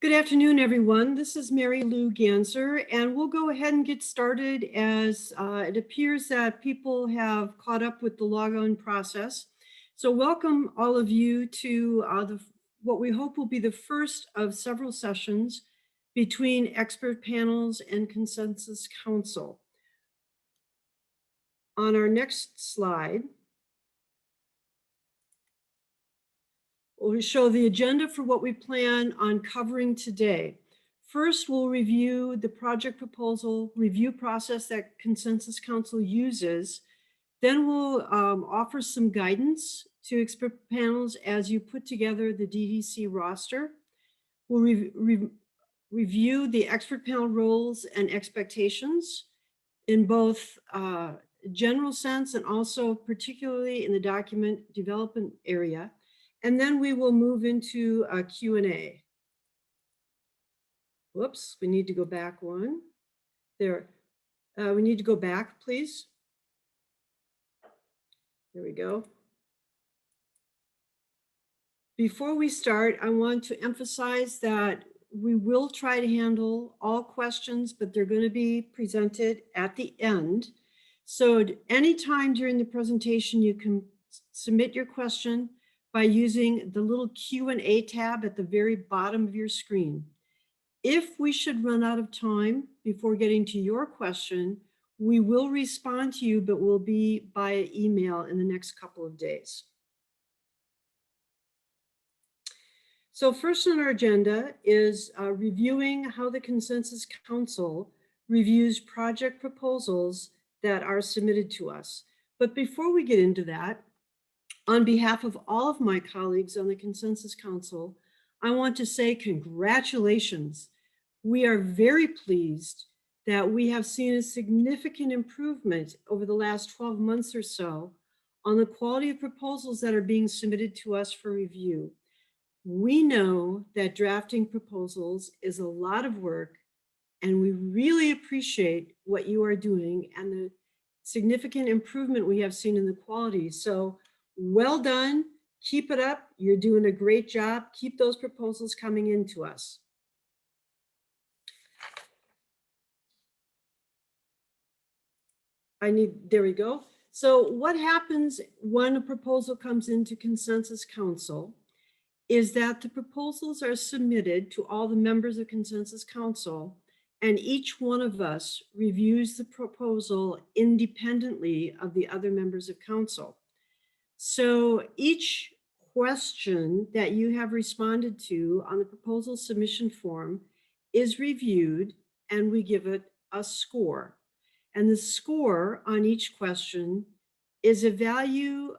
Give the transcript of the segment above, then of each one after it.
Good afternoon, everyone. This is Mary Lou Gantzer, and we'll go ahead and get started as it appears that people have caught up with the log-on process. So welcome all of you to what we hope will be the first of several sessions between expert panels and consensus council. On our next slide, we'll show the agenda for what we plan on covering today. First, we'll review the project proposal review process that Consensus Council uses. Then we'll offer some guidance to expert panels as you put together the DDC roster. We'll review the expert panel roles and expectations in both general sense and also particularly in the document development area. And then we will move into a Q&A. Whoops, we need to go back one. There, we need to go back, please. There we go. Before we start, I want to emphasize that we will try to handle all questions, but they're going to be presented at the end. So anytime during the presentation, you can submit your question by using the little Q&A tab at the very bottom of your screen. If we should run out of time before getting to your question, we will respond to you, but will be by email in the next couple of days. So first on our agenda is reviewing how the Consensus Council reviews project proposals that are submitted to us. But before we get into that, on behalf of all of my colleagues on the Consensus Council, I want to say congratulations. We are very pleased that we have seen a significant improvement over the last 12 months or so on the quality of proposals that are being submitted to us for review. We know that drafting proposals is a lot of work, and we really appreciate what you are doing and the significant improvement we have seen in the quality. So well done, keep it up. You're doing a great job. Keep those proposals coming into us. There we go. So what happens when a proposal comes into Consensus Council is that the proposals are submitted to all the members of Consensus Council, and each one of us reviews the proposal independently of the other members of council. So each question that you have responded to on the proposal submission form is reviewed, and we give it a score. And the score on each question is a value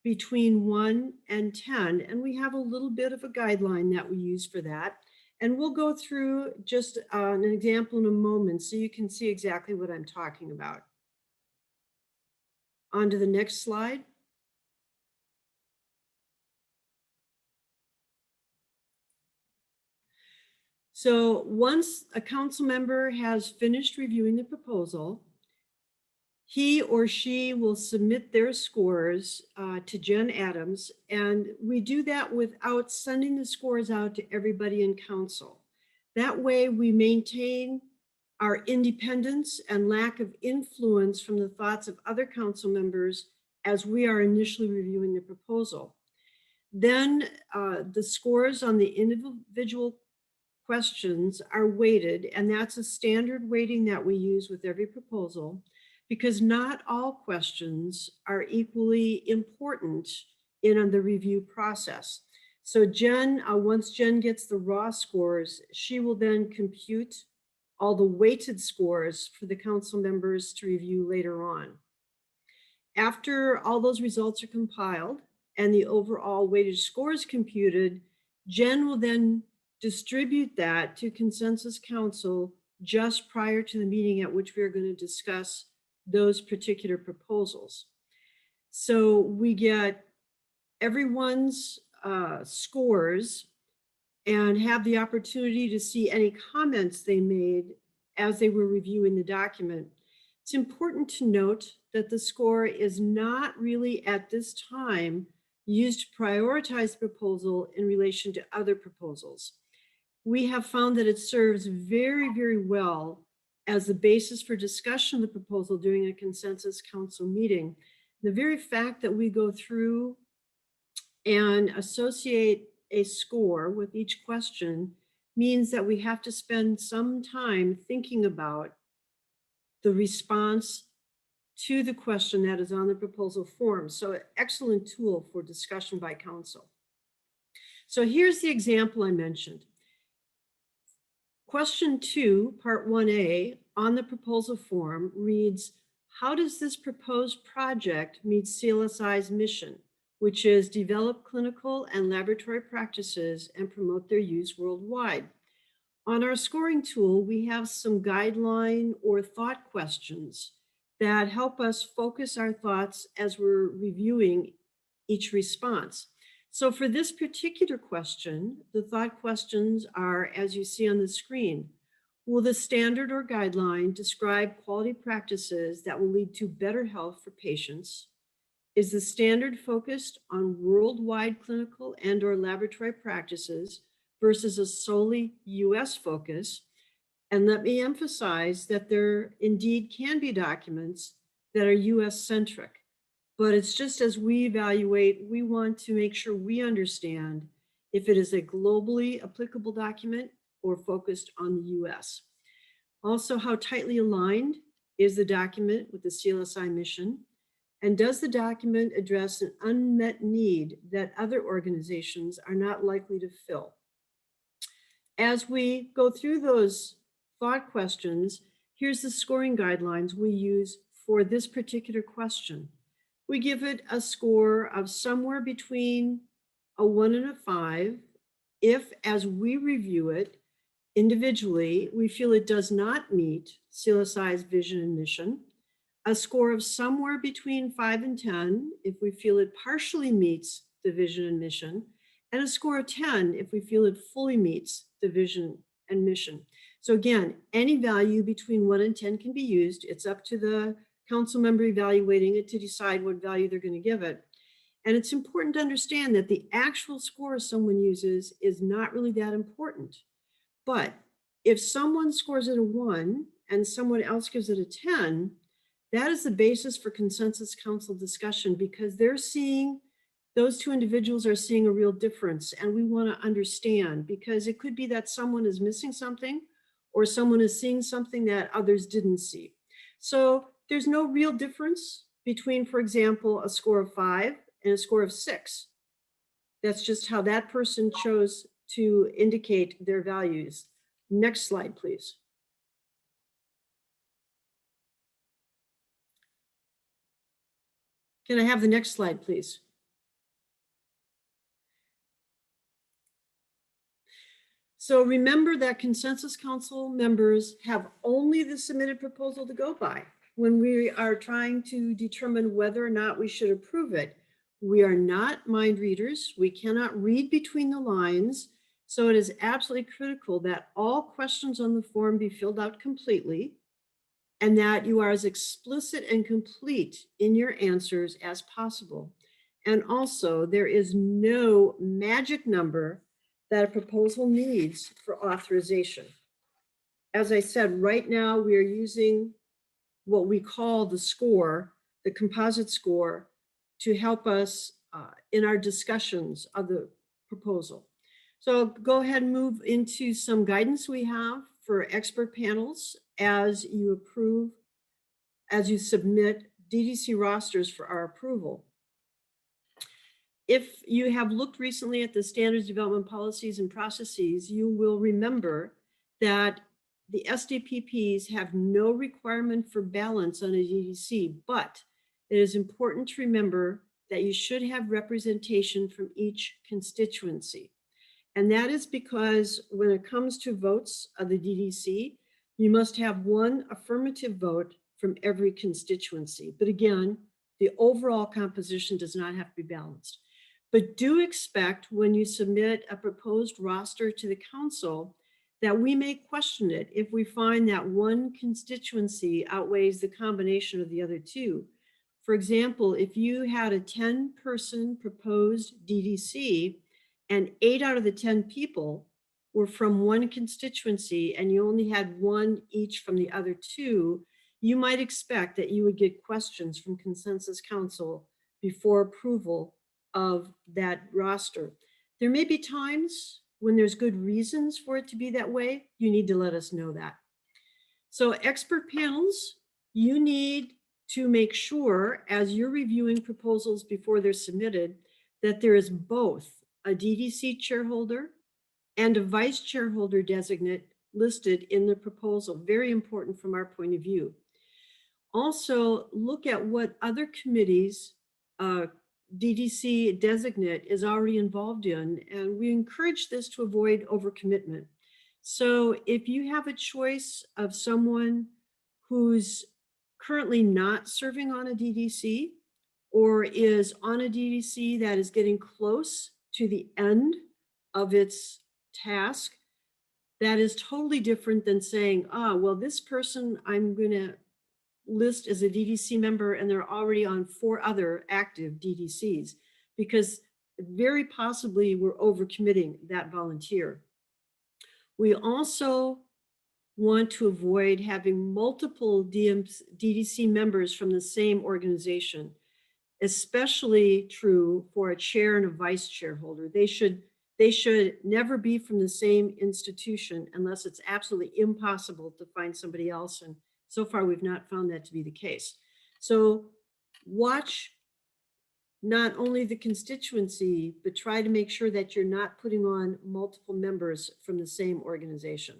between 1 and 10, and we have a little bit of a guideline that we use for that. And we'll go through just an example in a moment so you can see exactly what I'm talking about. On to the next slide. So once a council member has finished reviewing the proposal, he or she will submit their scores to Jen Adams, and we do that without sending the scores out to everybody in council. That way we maintain our independence and lack of influence from the thoughts of other council members as we are initially reviewing the proposal. Then the scores on the individual questions are weighted, and that's a standard weighting that we use with every proposal, because not all questions are equally important in the review process. So Jen, once Jen gets the raw scores, she will then compute all the weighted scores for the council members to review later on. After all those results are compiled and the overall weighted scores computed, Jen will then distribute that to Consensus Council just prior to the meeting at which we are going to discuss those particular proposals. So we get everyone's scores and have the opportunity to see any comments they made as they were reviewing the document. It's important to note that the score is not really at this time used to prioritize the proposal in relation to other proposals. we have found that it serves very, very well as the basis for discussion of the proposal during a consensus council meeting. The very fact that we go through and associate a score with each question means that we have to spend some time thinking about the response to the question that is on the proposal form. So an excellent tool for discussion by council. So here's the example I mentioned. Question 2, part 1A on the proposal form reads, how does this proposed project meet CLSI's mission, which is develop clinical and laboratory practices and promote their use worldwide? On our scoring tool, we have some guideline or thought questions that help us focus our thoughts as we're reviewing each response. So for this particular question, the thought questions are, as you see on the screen, will the standard or guideline describe quality practices that will lead to better health for patients? Is the standard focused on worldwide clinical and or laboratory practices versus a solely US focus? And let me emphasize that there indeed can be documents that are US centric, but it's just as we evaluate, we want to make sure we understand if it is a globally applicable document or focused on the US. Also, how tightly aligned is the document with the CLSI mission? And does the document address an unmet need that other organizations are not likely to fill? As we go through those thought questions, here's the scoring guidelines we use for this particular question. We give it a score of somewhere between a 1 and a 5 if, as we review it individually, we feel it does not meet CLSI's vision and mission, a score of somewhere between 5 and 10 if we feel it partially meets the vision and mission, and a score of 10 if we feel it fully meets the vision and mission. So again, any value between 1 and 10 can be used. It's up to the council member evaluating it to decide what value they're going to give it. And it's important to understand that the actual score someone uses is not really that important. But if someone scores it a 1 and someone else gives it a 10, that is the basis for consensus council discussion, because they're seeing, those two individuals are seeing a real difference. And we want to understand, because it could be that someone is missing something or someone is seeing something that others didn't see. So there's no real difference between, for example, a score of 5 and a score of 6. That's just how that person chose to indicate their values. Next slide, please. Can I have the next slide, please? So remember that consensus council members have only the submitted proposal to go by when we are trying to determine whether or not we should approve it. We are not mind readers. We cannot read between the lines. So it is absolutely critical that all questions on the form be filled out completely and that you are as explicit and complete in your answers as possible. And also, there is no magic number that a proposal needs for authorization. As I said, right now we are using what we call the score, the composite score, to help us in our discussions of the proposal. So go ahead and move into some guidance we have for expert panels as you approve, as you submit DDC rosters for our approval. If you have looked recently at the standards development policies and processes, you will remember that the SDPPs have no requirement for balance on a DDC, but it is important to remember that you should have representation from each constituency. And that is because when it comes to votes of the DDC, you must have one affirmative vote from every constituency. But again, the overall composition does not have to be balanced. But do expect when you submit a proposed roster to the council that we may question it if we find that one constituency outweighs the combination of the other two. For example, if you had a 10-person proposed DDC and 8 out of the 10 people were from one constituency and you only had one each from the other two, you might expect that you would get questions from Consensus Council before approval of that roster. There may be times when there's good reasons for it to be that way. You need to let us know that. So expert panels, you need to make sure as you're reviewing proposals before they're submitted that there is both a DDC chairholder and a vice chairholder designate listed in the proposal. Very important from our point of view. Also, look at what other committees DDC designate is already involved in, and we encourage this to avoid overcommitment. So if you have a choice of someone who's currently not serving on a DDC or is on a DDC that is getting close to the end of its task, that is totally different than saying, well, this person I'm going to list as a DDC member and they're already on 4 other active DDCs, because very possibly we're overcommitting that volunteer. We also want to avoid having multiple DDC members from the same organization, especially true for a chair and a vice chairholder. They should never be from the same institution unless it's absolutely impossible to find somebody else. And so far, we've not found that to be the case. So watch not only the constituency, but try to make sure that you're not putting on multiple members from the same organization.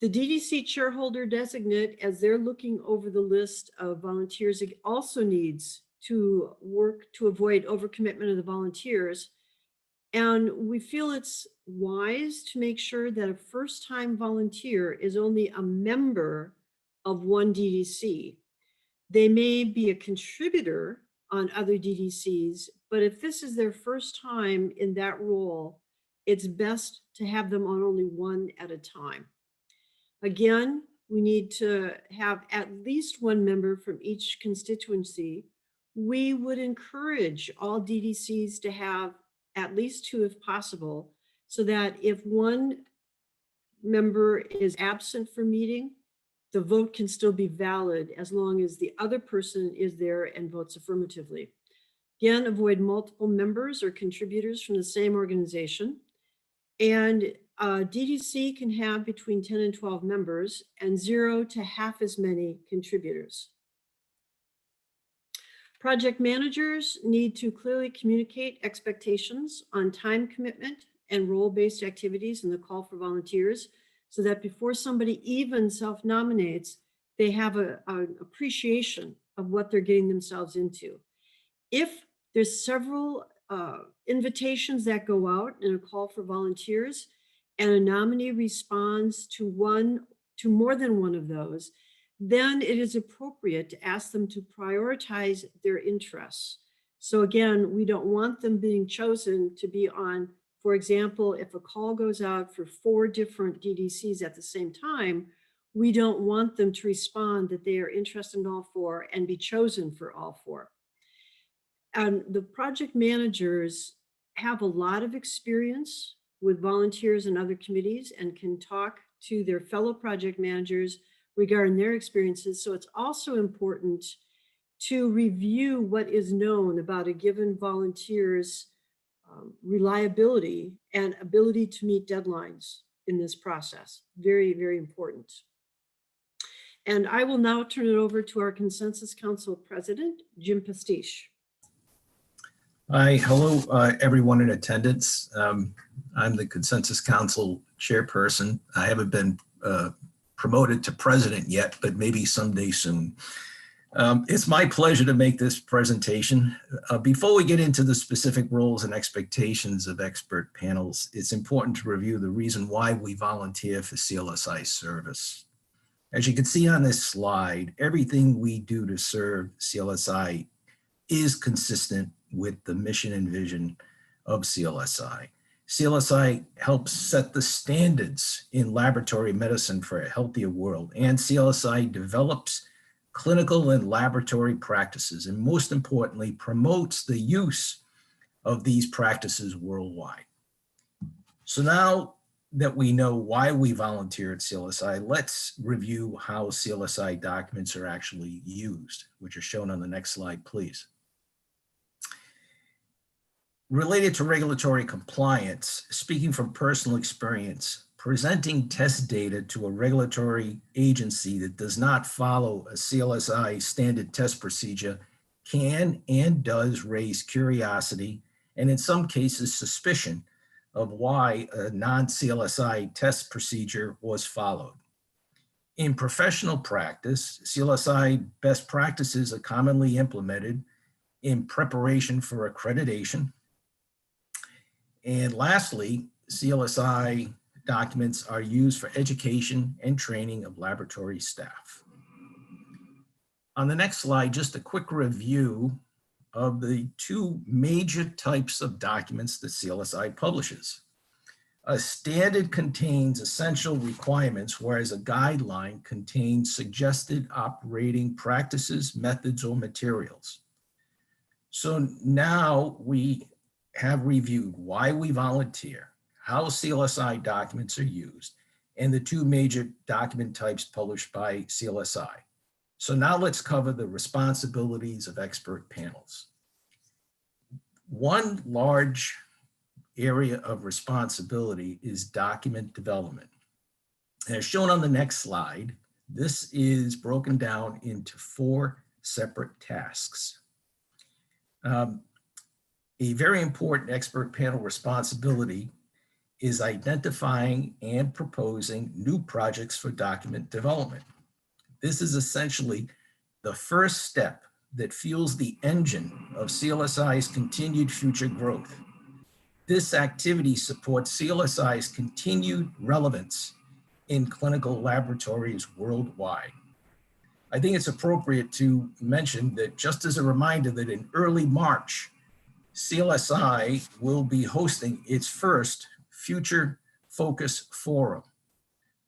The DDC chairholder designate, as they're looking over the list of volunteers, it also needs to work to avoid overcommitment of the volunteers. And we feel it's wise to make sure that a first-time volunteer is only a member of one DDC. They may be a contributor on other DDCs, but if this is their first time in that role, it's best to have them on only one at a time. Again, we need to have at least one member from each constituency. We would encourage all DDCs to have at least 2 if possible, so that if one member is absent from meeting, the vote can still be valid as long as the other person is there and votes affirmatively. Again, avoid multiple members or contributors from the same organization. And DDC can have between 10 and 12 members and 0 to half as many contributors. Project managers need to clearly communicate expectations on time commitment and role-based activities in the call for volunteers, so that before somebody even self-nominates, they have an appreciation of what they're getting themselves into. If there's several invitations that go out in a call for volunteers and a nominee responds to more than one of those, then it is appropriate to ask them to prioritize their interests. So again, we don't want them being chosen to be on, for example, if a call goes out for 4 different DDCs at the same time, we don't want them to respond that they are interested in all 4 and be chosen for all 4. And the project managers have a lot of experience with volunteers and other committees and can talk to their fellow project managers regarding their experiences. So it's also important to review what is known about a given volunteer's reliability and ability to meet deadlines in this process. Very, very important. And I will now turn it over to our Consensus Council President, Jim Petisce. Hi, hello, everyone in attendance. I'm the Consensus Council Chairperson. I haven't been promoted to President yet, but maybe someday soon. It's my pleasure to make this presentation. Before we get into the specific roles and expectations of expert panels, it's important to review the reason why we volunteer for CLSI service. As you can see on this slide, everything we do to serve CLSI is consistent with the mission and vision of CLSI. CLSI helps set the standards in laboratory medicine for a healthier world, and CLSI develops clinical and laboratory practices, and most importantly, promotes the use of these practices worldwide. So now that we know why we volunteer at CLSI, let's review how CLSI documents are actually used, which are shown on the next slide, please. Related to regulatory compliance, speaking from personal experience, presenting test data to a regulatory agency that does not follow a CLSI standard test procedure can and does raise curiosity, and in some cases, suspicion of why a non-CLSI test procedure was followed. In professional practice, CLSI best practices are commonly implemented in preparation for accreditation. And lastly, CLSI documents are used for education and training of laboratory staff. On the next slide, just a quick review of the two major types of documents that CLSI publishes. A standard contains essential requirements, whereas a guideline contains suggested operating practices, methods, or materials. So now we have reviewed why we volunteer, how CLSI documents are used, and the two major document types published by CLSI. So now let's cover the responsibilities of expert panels. One large area of responsibility is document development. As shown on the next slide, this is broken down into 4 separate tasks. A very important expert panel responsibility is identifying and proposing new projects for document development. This is essentially the first step that fuels the engine of CLSI's continued future growth. This activity supports CLSI's continued relevance in clinical laboratories worldwide. I think it's appropriate to mention that, just as a reminder, that in early March, CLSI will be hosting its first Future Focus Forum.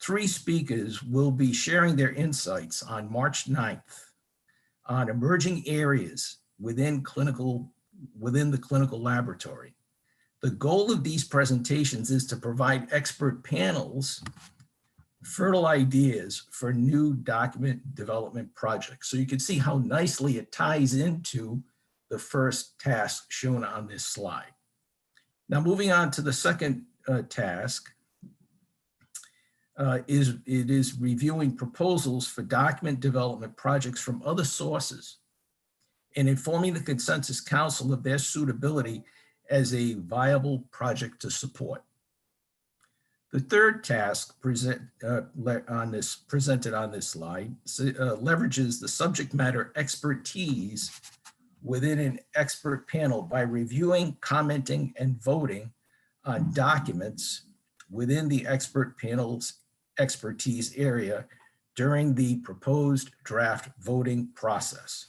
3 speakers will be sharing their insights on March 9th on emerging areas within the clinical laboratory. The goal of these presentations is to provide expert panels fertile ideas for new document development projects. So you can see how nicely it ties into the first task shown on this slide. Now, moving on to the second task, it is reviewing proposals for document development projects from other sources and informing the Consensus Council of their suitability as a viable project to support. The third task presented on this slide leverages the subject matter expertise within an expert panel by reviewing, commenting, and voting on documents within the expert panel's expertise area during the proposed draft voting process.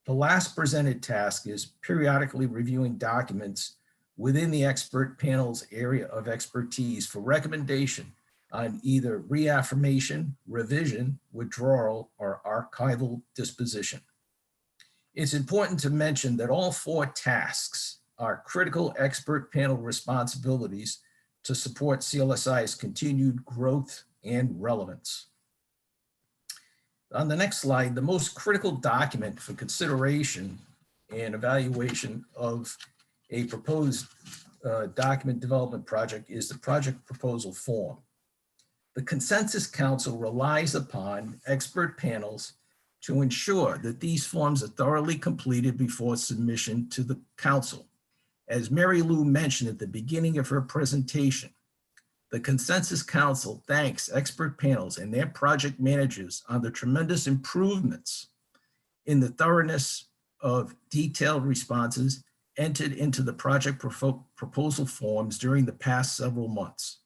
The last presented task is periodically reviewing documents within the expert panel's area of expertise for recommendation on either reaffirmation, revision, withdrawal, or archival disposition. It's important to mention that all 4 tasks are critical expert panel responsibilities to support CLSI's continued growth and relevance. On the next slide, the most critical document for consideration and evaluation of a proposed document development project is the project proposal form. The Consensus Council relies upon expert panels to ensure that these forms are thoroughly completed before submission to the council. As Mary Lou mentioned at the beginning of her presentation, the Consensus Council thanks expert panels and their project managers on the tremendous improvements in the thoroughness of detailed responses entered into the project proposal forms during the past several months.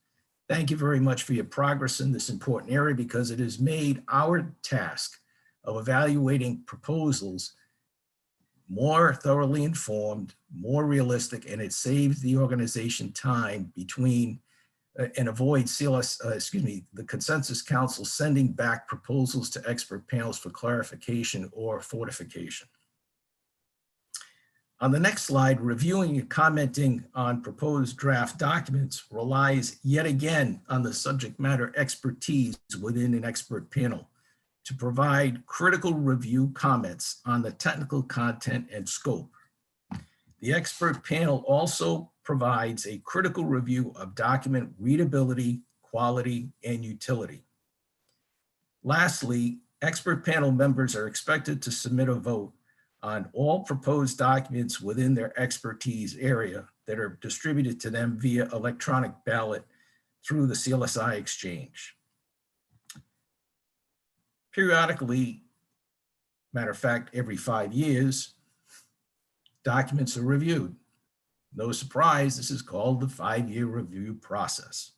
Thank you very much for your progress in this important area, because it has made our task of evaluating proposals more thoroughly informed, more realistic, and it saves the organization time between and avoids the Consensus Council sending back proposals to expert panels for clarification or fortification. On the next slide, reviewing and commenting on proposed draft documents relies yet again on the subject matter expertise within an expert panel to provide critical review comments on the technical content and scope. The expert panel also provides a critical review of document readability, quality, and utility. Lastly, expert panel members are expected to submit a vote on all proposed documents within their expertise area that are distributed to them via electronic ballot through the CLSI exchange. Periodically, matter of fact, every 5 years, documents are reviewed. No surprise, this is called the 5-year review process.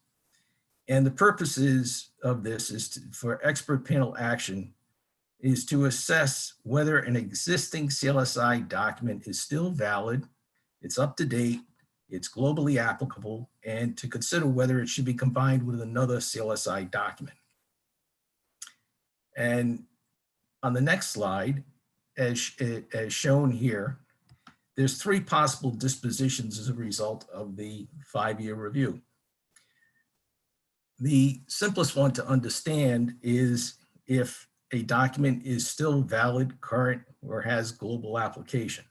And the purposes of this is for expert panel action is to assess whether an existing CLSI document is still valid, it's up to date, it's globally applicable, and to consider whether it should be combined with another CLSI document. And on the next slide, as shown here, there's 3 possible dispositions as a result of the 5-year review. The simplest one to understand is if a document is still valid, current, or has global application.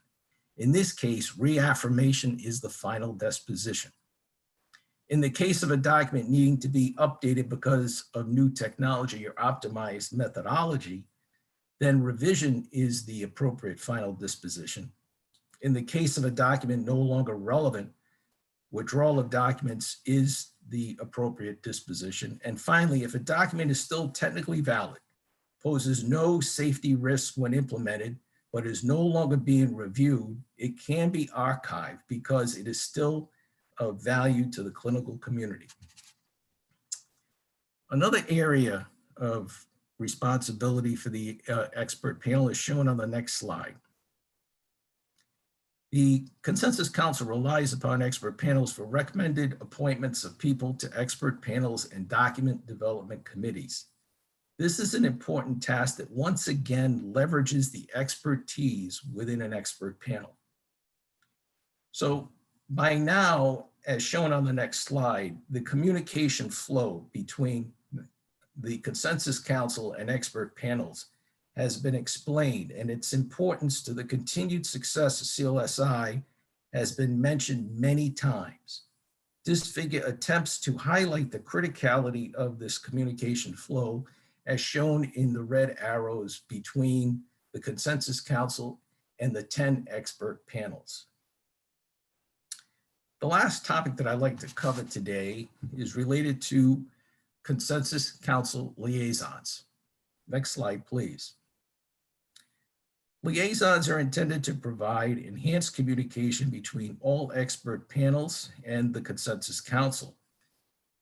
In this case, reaffirmation is the final disposition. In the case of a document needing to be updated because of new technology or optimized methodology, then revision is the appropriate final disposition. In the case of a document no longer relevant, withdrawal of documents is the appropriate disposition. And finally, if a document is still technically valid, poses no safety risk when implemented, but is no longer being reviewed, it can be archived because it is still of value to the clinical community. Another area of responsibility for the expert panel is shown on the next slide. The Consensus Council relies upon expert panels for recommended appointments of people to expert panels and document development committees. This is an important task that once again leverages the expertise within an expert panel. So by now, as shown on the next slide, the communication flow between the Consensus Council and expert panels has been explained, and its importance to the continued success of CLSI has been mentioned many times. This figure attempts to highlight the criticality of this communication flow as shown in the red arrows between the Consensus Council and the 10 expert panels. The last topic that I'd like to cover today is related to Consensus Council liaisons. Next slide, please. Liaisons are intended to provide enhanced communication between all expert panels and the Consensus Council.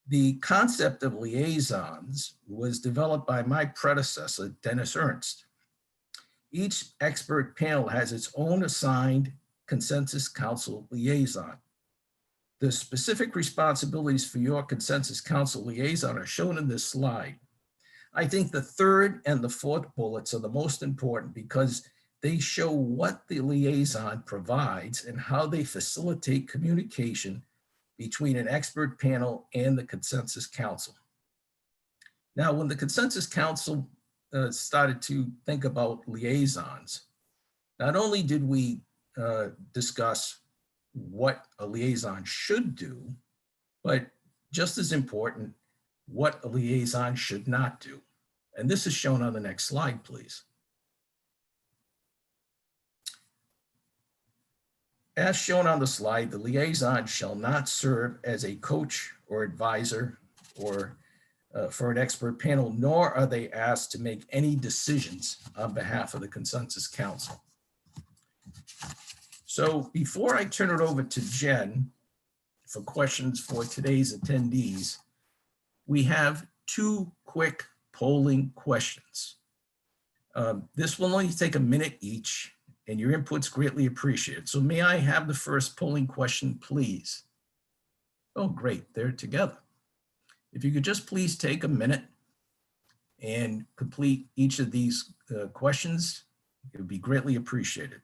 The concept of liaisons was developed by my predecessor, Dennis Ernst. Each expert panel has its own assigned Consensus Council liaison. The specific responsibilities for your Consensus Council liaison are shown in this slide. I think the 3rd and the 4th bullets are the most important because they show what the liaison provides and how they facilitate communication between an expert panel and the Consensus Council. Now, when the Consensus Council started to think about liaisons, not only did we discuss what a liaison should do, but just as important, what a liaison should not do. And this is shown on the next slide, please. As shown on the slide, the liaison shall not serve as a coach or advisor or for an expert panel, nor are they asked to make any decisions on behalf of the Consensus Council. So before I turn it over to Jen for questions for today's attendees, we have 2 quick polling questions. This will only take a minute each, and your input's greatly appreciated. So may I have the first polling question, please? Oh, great, they're together. If you could just please take a minute and complete each of these questions, it would be greatly appreciated.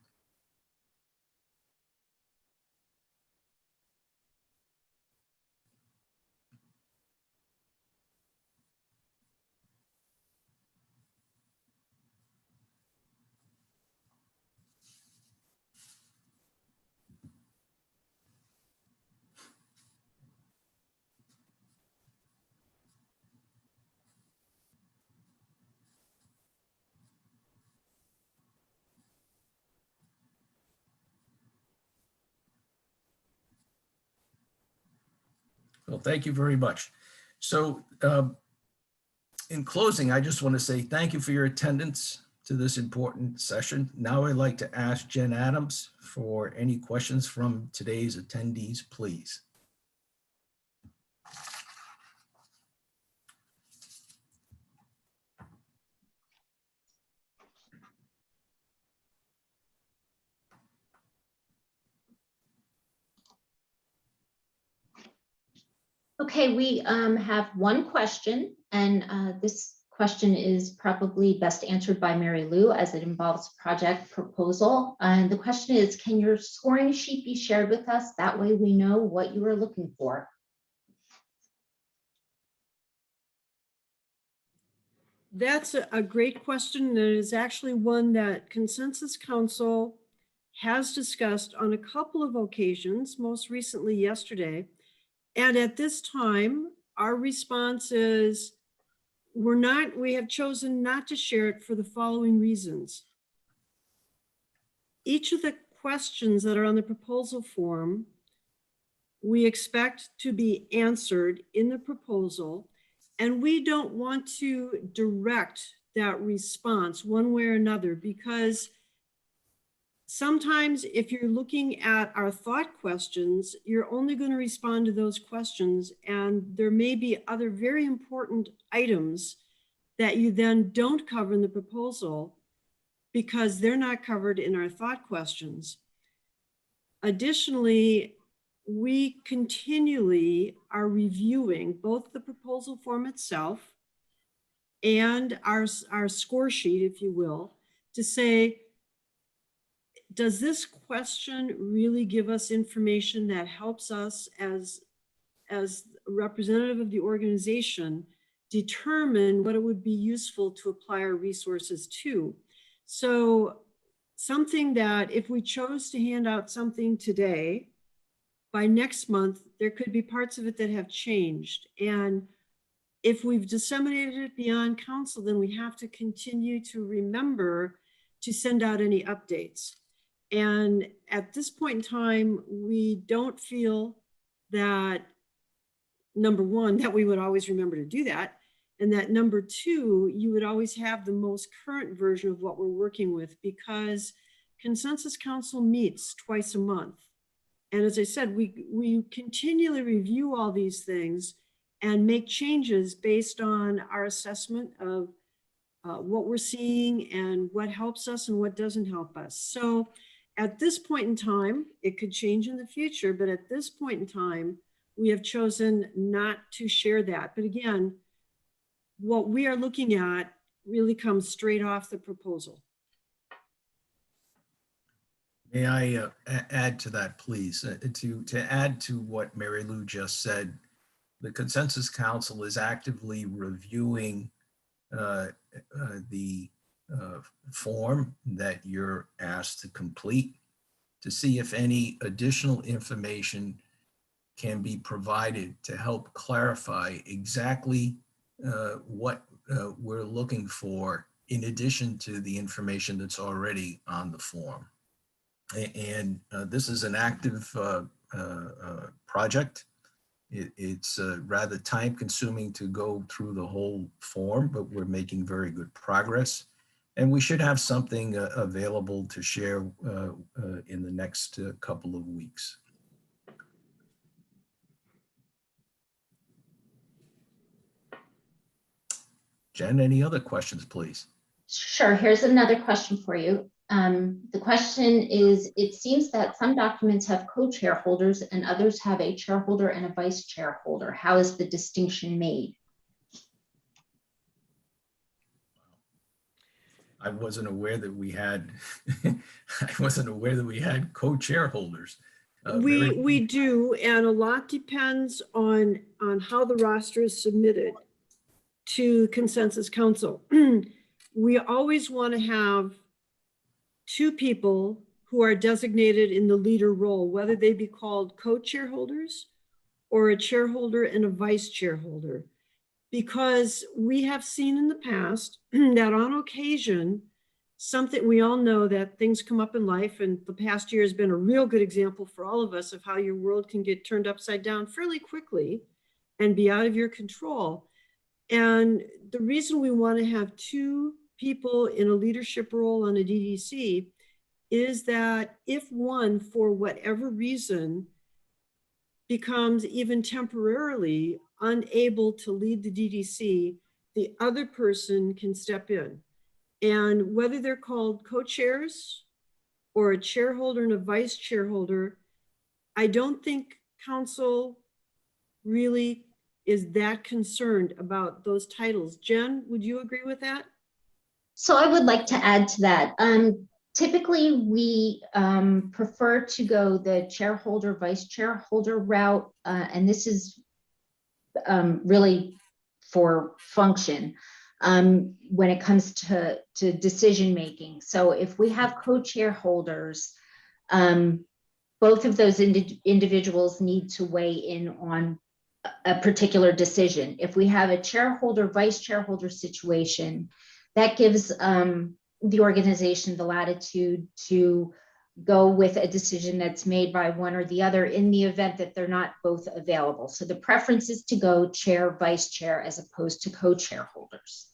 Well, thank you very much. So in closing, I just want to say thank you for your attendance to this important session. Now I'd like to ask Jen Adams for any questions from today's attendees, please. Okay, we have one question, and this question is probably best answered by Mary Lou as it involves project proposal. And the question is, can your scoring sheet be shared with us? That way we know what you are looking for. That's a great question. And it is actually one that Consensus Council has discussed on a couple of occasions, most recently yesterday. And at this time, our response is we have chosen not to share it for the following reasons. Each of the questions that are on the proposal form, we expect to be answered in the proposal, and we don't want to direct that response one way or another, because sometimes if you're looking at our thought questions, you're only going to respond to those questions, and there may be other very important items that you then don't cover in the proposal because they're not covered in our thought questions. Additionally, we continually are reviewing both the proposal form itself and our score sheet, if you will, to say, does this question really give us information that helps us as a representative of the organization determine what it would be useful to apply our resources to? So something that if we chose to hand out something today, by next month, there could be parts of it that have changed. And if we've disseminated it beyond council, then we have to continue to remember to send out any updates. And at this point in time, we don't feel that, number one, that we would always remember to do that. And that number two, you would always have the most current version of what we're working with, because Consensus Council meets twice a month. And as I said, we continually review all these things and make changes based on our assessment of what we're seeing and what helps us and what doesn't help us. So at this point in time, it could change in the future, but at this point in time, we have chosen not to share that. But again, what we are looking at really comes straight off the proposal. May I add to that, please? To add to what Mary Lou just said, the Consensus Council is actively reviewing the form that you're asked to complete to see if any additional information can be provided to help clarify exactly what we're looking for in addition to the information that's already on the form. And this is an active project. It's rather time consuming to go through the whole form, but we're making very good progress. And we should have something available to share in the next couple of weeks. Jen, any other questions, please? Sure, here's another question for you. The question is, it seems that some documents have co-chairholders and others have a chairholder and a vice chairholder. How is the distinction made? I wasn't aware that we had co-chairholders. We do, and a lot depends on how the roster is submitted to Consensus Council. We always want to have two people who are designated in the leader role, whether they be called co-chairholders or a chairholder and a vice chairholder, because we have seen in the past that on occasion, something, we all know that things come up in life, and the past year has been a real good example for all of us of how your world can get turned upside down fairly quickly. and be out of your control. And the reason we want to have two people in a leadership role on a DDC is that if one, for whatever reason, becomes even temporarily unable to lead the DDC, the other person can step in. And whether they're called co-chairs or a chairholder and a vice chairholder, I don't think council really is that concerned about those titles. Jen, would you agree with that? So I would like to add to that. Typically, we prefer to go the chairholder, vice chairholder route, and this is really for function when it comes to decision making. So if we have co-chairholders, both of those individuals need to weigh in on a particular decision. If we have a chairholder, vice chairholder situation, that gives the organization the latitude to go with a decision that's made by one or the other in the event that they're not both available. So the preference is to go chair, vice chair, as opposed to co-chairholders.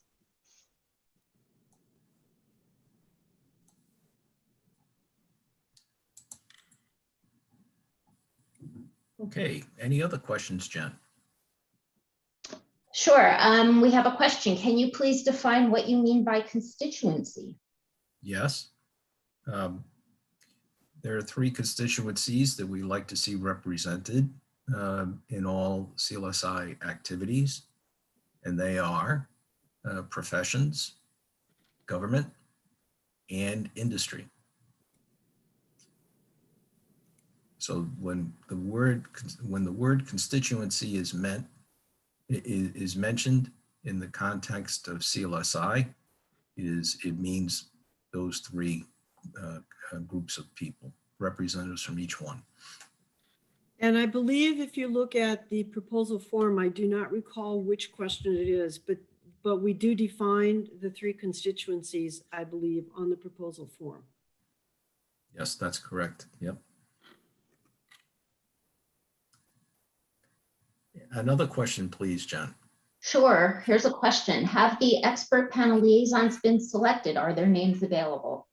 Okay, any other questions, Jen? Sure. We have a question. Can you please define what you mean by constituency? Yes. There are 3 constituencies that we like to see represented in all CLSI activities, and they are professions, government, and industry. So when the word constituency is mentioned in the context of CLSI, it means those 3 groups of people, representatives from each one. And I believe if you look at the proposal form, I do not recall which question it is, but we do define the 3 constituencies, I believe, on the proposal form. Yes, that's correct. Yep. Another question, please, Jen. Sure. Here's a question. Have the expert panel liaisons been selected? Are their names available?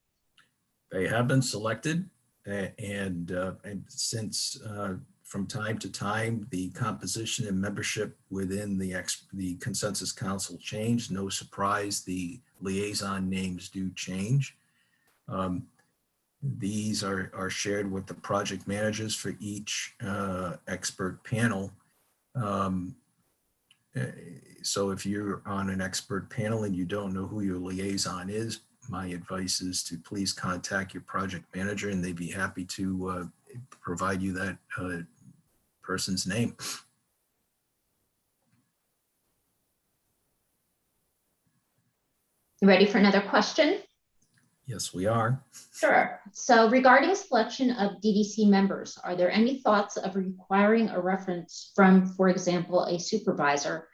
They have been selected, and since from time to time the composition and membership within the Consensus Council changed, no surprise, the liaison names do change. These are shared with the project managers for each expert panel. So if you're on an expert panel and you don't know who your liaison is, my advice is to please contact your project manager and they'd be happy to provide you that person's name. You ready for another question? Yes, we are. Sure. So regarding selection of DDC members, are there any thoughts of requiring a reference from, for example, a supervisor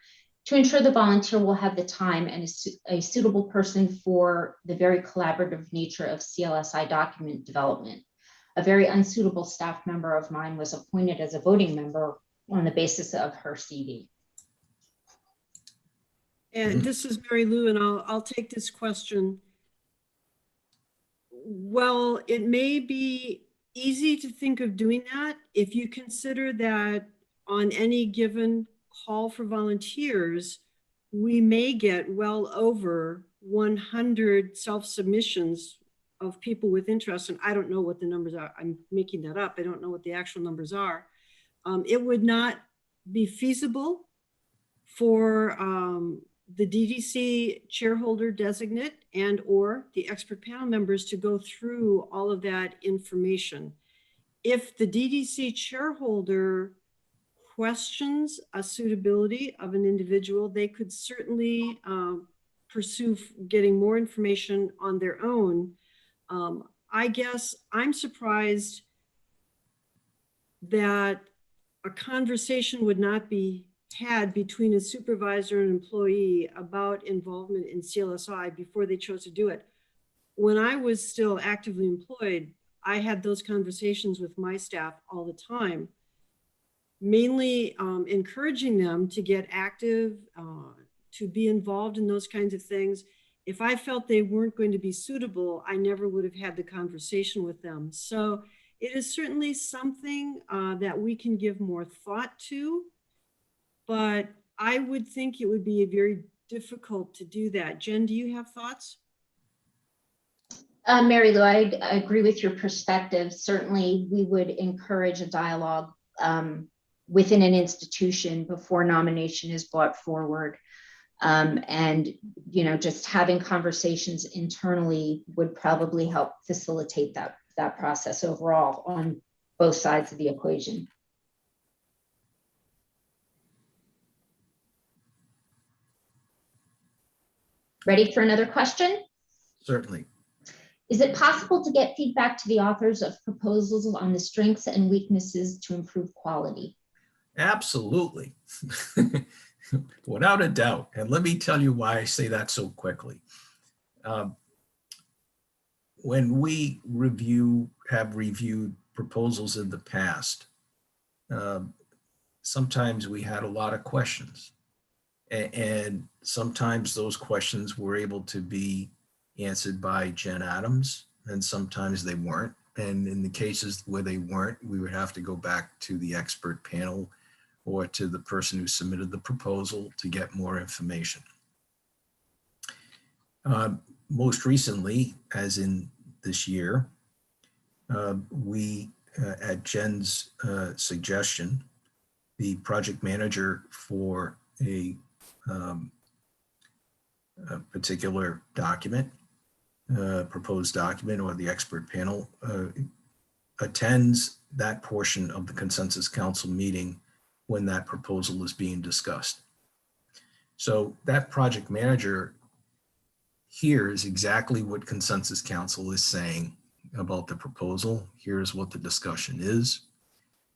to ensure the volunteer will have the time and a suitable person for the very collaborative nature of CLSI document development? A very unsuitable staff member of mine was appointed as a voting member on the basis of her CV. And this is Mary Lou, and I'll take this question. Well, it may be easy to think of doing that if you consider that on any given call for volunteers, we may get well over 100 self-submissions of people with interest. And I don't know what the numbers are. I'm making that up. I don't know what the actual numbers are. It would not be feasible for the DDC chairholder designate and or the expert panel members to go through all of that information. If the DDC chairholder questions a suitability of an individual, they could certainly pursue getting more information on their own. I guess I'm surprised that a conversation would not be had between a supervisor and employee about involvement in CLSI before they chose to do it. When I was still actively employed, I had those conversations with my staff all the time. mainly encouraging them to get active, to be involved in those kinds of things. If I felt they weren't going to be suitable, I never would have had the conversation with them. So it is certainly something that we can give more thought to, but I would think it would be very difficult to do that. Jen, do you have thoughts? Mary Lou, I agree with your perspective. Certainly, we would encourage a dialogue within an institution before nomination is brought forward. And, you know, just having conversations internally would probably help facilitate that process overall on both sides of the equation. Ready for another question? Certainly. Is it possible to get feedback to the authors of proposals on the strengths and weaknesses to improve quality? Absolutely. Without a doubt. And let me tell you why I say that so quickly. When we have reviewed proposals in the past, sometimes we had a lot of questions. And sometimes those questions were able to be answered by Jen Adams, and sometimes they weren't. And in the cases where they weren't, we would have to go back to the expert panel or to the person who submitted the proposal to get more information. Most recently, as in this year, we, at Jen's suggestion, the project manager for a particular document, proposed document, or the expert panel attends that portion of the consensus council meeting when that proposal is being discussed. So that project manager hears exactly what consensus council is saying about the proposal. Here's what the discussion is.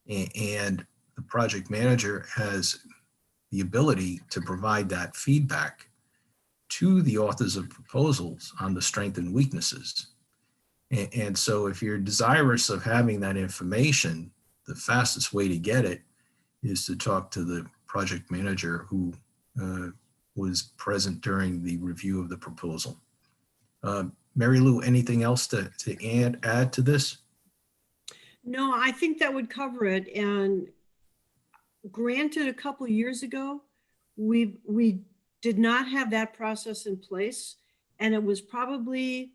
And the project manager has the ability to provide that feedback to the authors of proposals on the strengths and weaknesses. And so if you're desirous of having that information, the fastest way to get it is to talk to the project manager who was present during the review of the proposal. Mary Lou, anything else to add to this? No, I think that would cover it. And granted, a couple of years ago, we did not have that process in place, and it was probably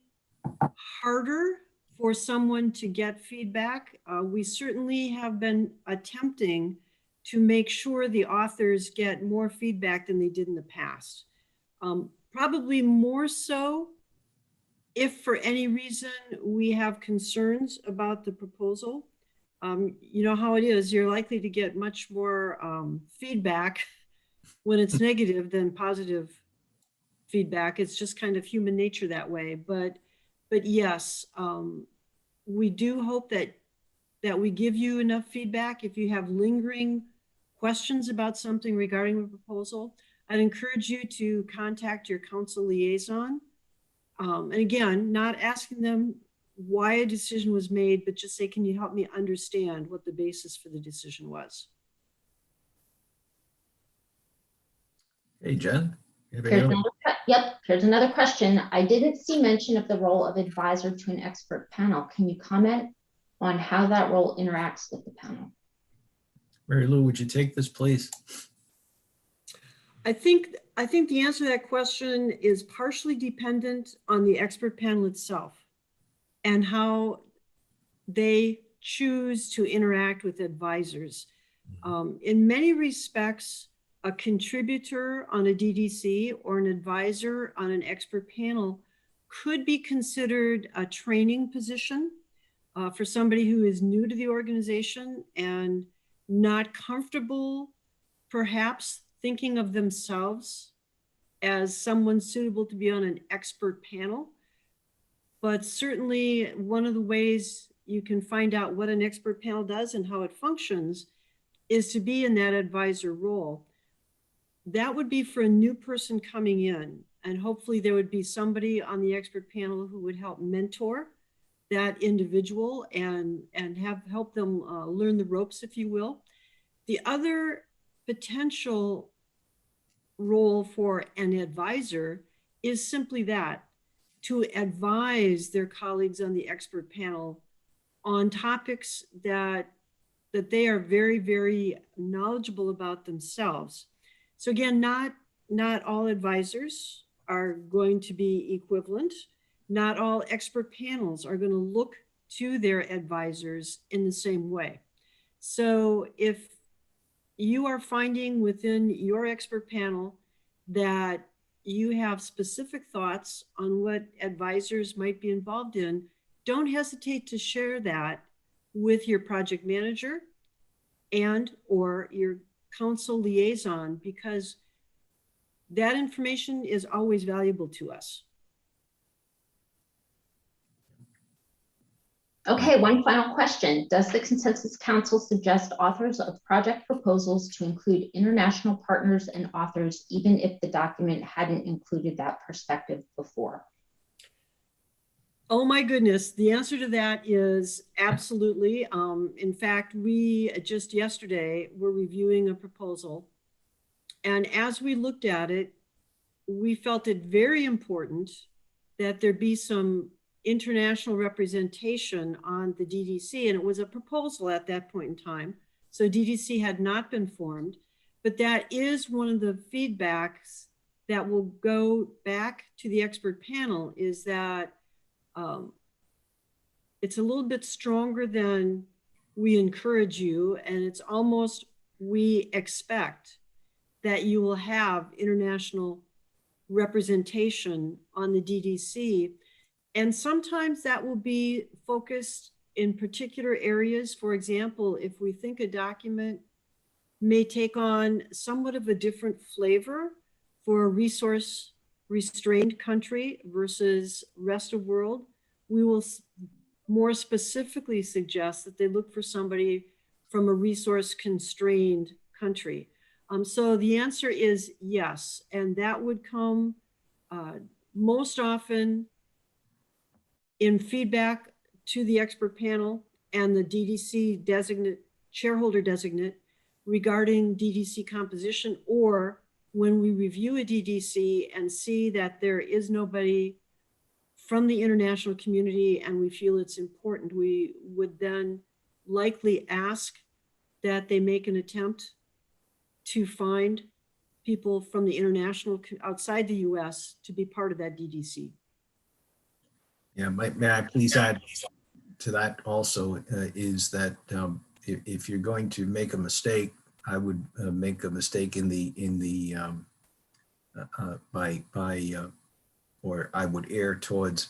harder for someone to get feedback. We certainly have been attempting to make sure the authors get more feedback than they did in the past. Probably more so if for any reason we have concerns about the proposal. You know how it is, you're likely to get much more feedback when it's negative than positive feedback. It's just kind of human nature that way. But yes, we do hope that we give you enough feedback. If you have lingering questions about something regarding the proposal, I'd encourage you to contact your council liaison. And again, not asking them why a decision was made, but just say, can you help me understand what the basis for the decision was? Hey, Jen. Here's another question. I didn't see mention of the role of advisor to an expert panel. Can you comment on how that role interacts with the panel? Mary Lou, would you take this, please? I think the answer to that question is partially dependent on the expert panel itself and how they choose to interact with advisors. In many respects, a contributor on a DDC or an advisor on an expert panel could be considered a training position for somebody who is new to the organization and not comfortable, perhaps thinking of themselves as someone suitable to be on an expert panel. But certainly one of the ways you can find out what an expert panel does and how it functions is to be in that advisor role. That would be for a new person coming in, and hopefully there would be somebody on the expert panel who would help mentor that individual and help them learn the ropes, if you will. The other potential role for an advisor is simply that, to advise their colleagues on the expert panel on topics that they are very, very knowledgeable about themselves. So again, not all advisors are going to be equivalent. Not all expert panels are going to look to their advisors in the same way. So if you are finding within your expert panel that you have specific thoughts on what advisors might be involved in, don't hesitate to share that with your project manager and or your council liaison, because that information is always valuable to us. Okay, one final question. Does the Consensus Council suggest authors of project proposals to include international partners and authors, even if the document hadn't included that perspective before? Oh my goodness, the answer to that is absolutely. In fact, we just yesterday were reviewing a proposal, and as we looked at it, we felt it very important that there be some international representation on the DDC, and it was a proposal at that point in time. So DDC had not been formed, but that is one of the feedbacks that will go back to the expert panel, is that it's a little bit stronger than we encourage you, and it's almost we expect that you will have international representation on the DDC. And sometimes that will be focused in particular areas. For example, if we think a document may take on somewhat of a different flavor for a resource restrained country versus rest of world, we will more specifically suggest that they look for somebody from a resource constrained country. So the answer is yes, and that would come most often in feedback to the expert panel and the DDC designate, chairholder designate, regarding DDC composition, or when we review a DDC and see that there is nobody from the international community and we feel it's important, we would then likely ask that they make an attempt to find people from the international, outside the US, to be part of that DDC. Yeah, may I please add to that also, is that if you're going to make a mistake, I would make a mistake or I would err towards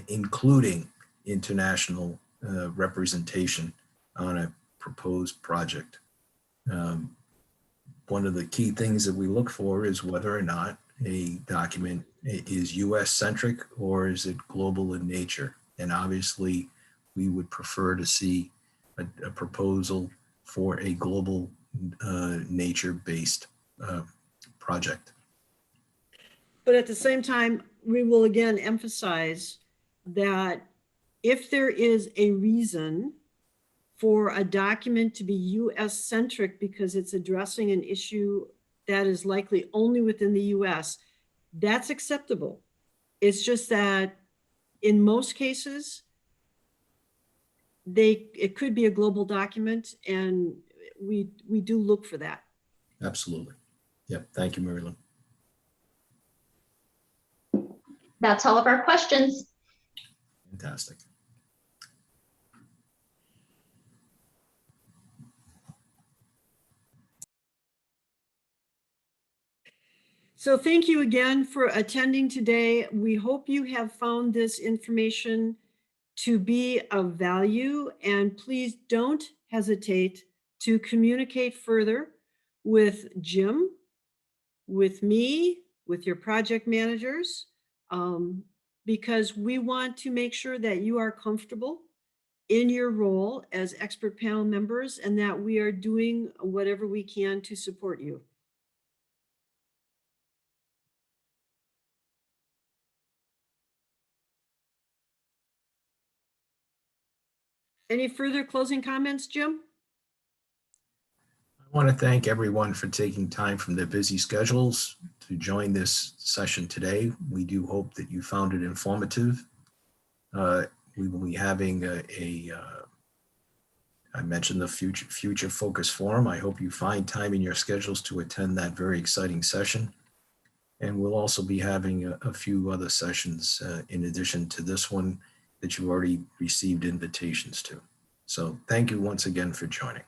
including international representation on a proposed project. One of the key things that we look for is whether or not a document is US centric or is it global in nature. And obviously we would prefer to see a proposal for a global nature-based project. But at the same time, we will again emphasize that if there is a reason for a document to be US centric because it's addressing an issue that is likely only within the US, that's acceptable. It's just that in most cases, it could be a global document, and we do look for that. Absolutely. Yep. Thank you, Mary Lou. That's all of our questions. Fantastic. So thank you again for attending today. We hope you have found this information to be of value, and please don't hesitate to communicate further with Jim, with me, with your project managers, because we want to make sure that you are comfortable in your role as expert panel members and that we are doing whatever we can to support you. Any further closing comments, Jim? I want to thank everyone for taking time from their busy schedules to join this session today. We do hope that you found it informative. We will be having I mentioned the Future Focus Forum. I hope you find time in your schedules to attend that very exciting session. And we'll also be having a few other sessions in addition to this one that you've already received invitations to. So thank you once again for joining.